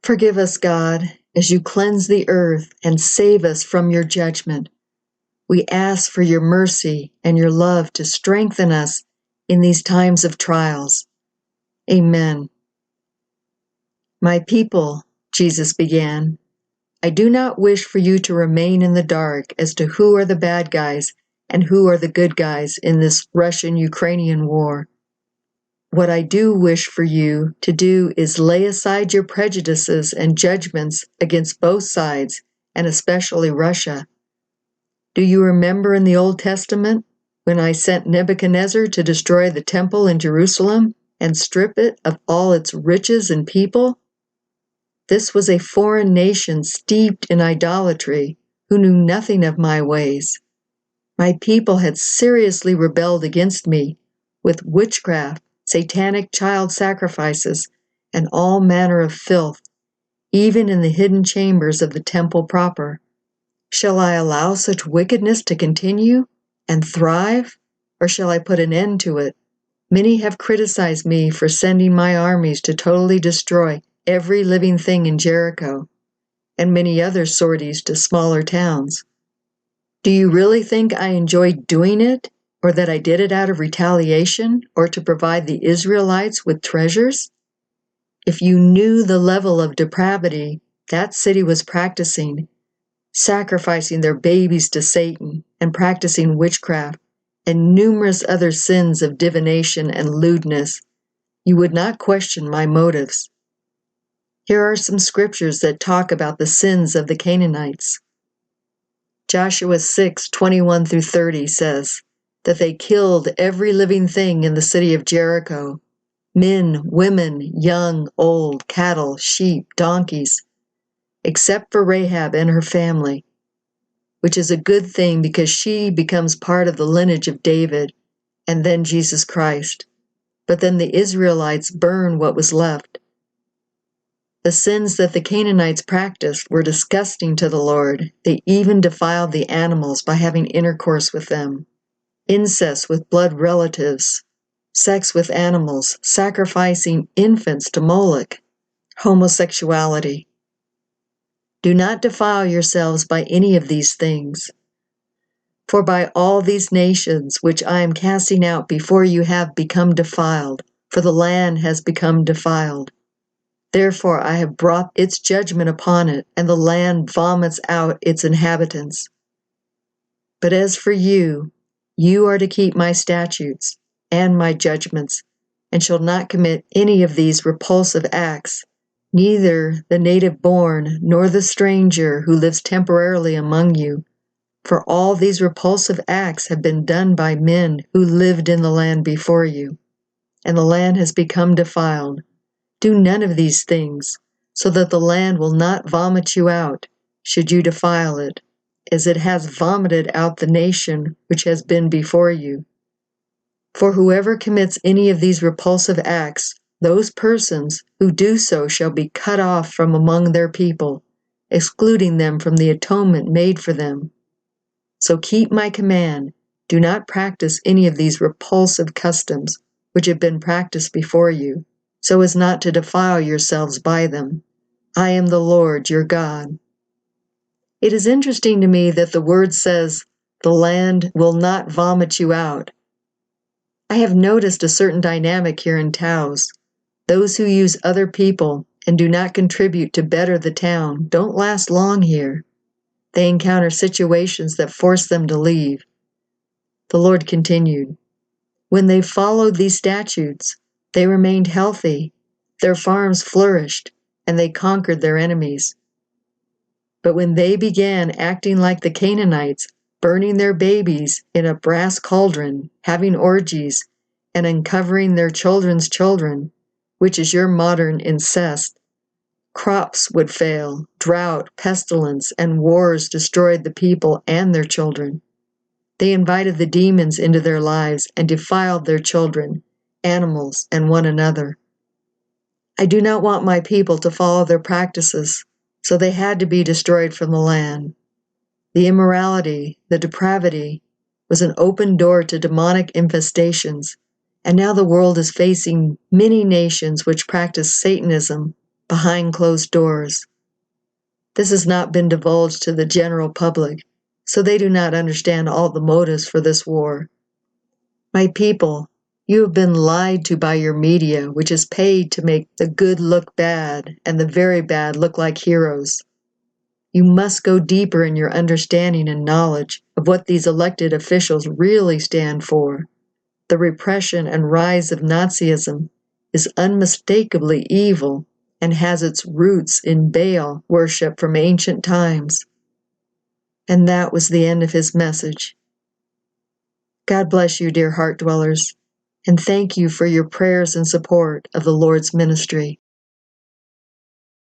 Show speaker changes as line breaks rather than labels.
Forgive us, God, as you cleanse the earth and save us from your judgment. We ask for your mercy and your love to strengthen us in these times of trials. Amen. My people, Jesus began, I do not wish for you to remain in the dark as to who are the bad guys and who are the good guys in this Russian-Ukrainian war. What I do wish for you to do is lay aside your prejudices and judgments against both sides, and especially Russia. Do you remember in the Old Testament when I sent Nebuchadnezzar to destroy the temple in Jerusalem and strip it of all its riches and people? This was a foreign nation steeped in idolatry who knew nothing of my ways. My people had seriously rebelled against me with witchcraft, satanic child sacrifices, and all manner of filth, even in the hidden chambers of the temple proper. Shall I allow such wickedness to continue and thrive, or shall I put an end to it? Many have criticized me for sending my armies to totally destroy every living thing in Jericho, and many other sorties to smaller towns. Do you really think I enjoyed doing it, or that I did it out of retaliation, or to provide the Israelites with treasures? If you knew the level of depravity that city was practicing, sacrificing their babies to Satan and practicing witchcraft and numerous other sins of divination and lewdness, you would not question my motives. Here are some scriptures that talk about the sins of the Canaanites. Joshua 6:21-30 says that they killed every living thing in the city of Jericho, men, women, young, old, cattle, sheep, donkeys, except for Rahab and her family, which is a good thing because she becomes part of the lineage of David and then Jesus Christ. But then the Israelites burn what was left. The sins that the Canaanites practiced were disgusting to the Lord. They even defiled the animals by having intercourse with them, incest with blood relatives, sex with animals, sacrificing infants to Moloch, homosexuality. Do not defile yourselves by any of these things. For by all these nations which I am casting out before you have become defiled, for the land has become defiled. Therefore I have brought its judgment upon it, and the land vomits out its inhabitants. But as for you, you are to keep my statutes and my judgments, and shall not commit any of these repulsive acts, neither the native born nor the stranger who lives temporarily among you. For all these repulsive acts have been done by men who lived in the land before you, and the land has become defiled. Do none of these things, so that the land will not vomit you out, should you defile it, as it has vomited out the nation which has been before you. For whoever commits any of these repulsive acts, those persons who do so shall be cut off from among their people, excluding them from the atonement made for them. So keep my command, do not practice any of these repulsive customs which have been practiced before you, so as not to defile yourselves by them. I am the Lord your God. It is interesting to me that the word says, the land will not vomit you out. I have noticed a certain dynamic here in Taos. Those who use other people and do not contribute to better the town don't last long here. They encounter situations that force them to leave. The Lord continued, when they followed these statutes, they remained healthy, their farms flourished, and they conquered their enemies. But when they began acting like the Canaanites, burning their babies in a brass cauldron, having orgies, and uncovering their children's children, which is your modern incest, crops would fail, drought, pestilence, and wars destroyed the people and their children. They invited the demons into their lives and defiled their children, animals, and one another. I do not want my people to follow their practices, so they had to be destroyed from the land. The immorality, the depravity, was an open door to demonic infestations, and now the world is facing many nations which practice Satanism behind closed doors. This has not been divulged to the general public, so they do not understand all the motives for this war. My people, you have been lied to by your media, which is paid to make the good look bad and the very bad look like heroes. You must go deeper in your understanding and knowledge of what these elected officials really stand for. The repression and rise of Nazism is unmistakably evil and has its roots in Baal worship from ancient times. And that was the end of his message. God bless you, dear Heartdwellers, and thank you for your prayers and support of the Lord's ministry.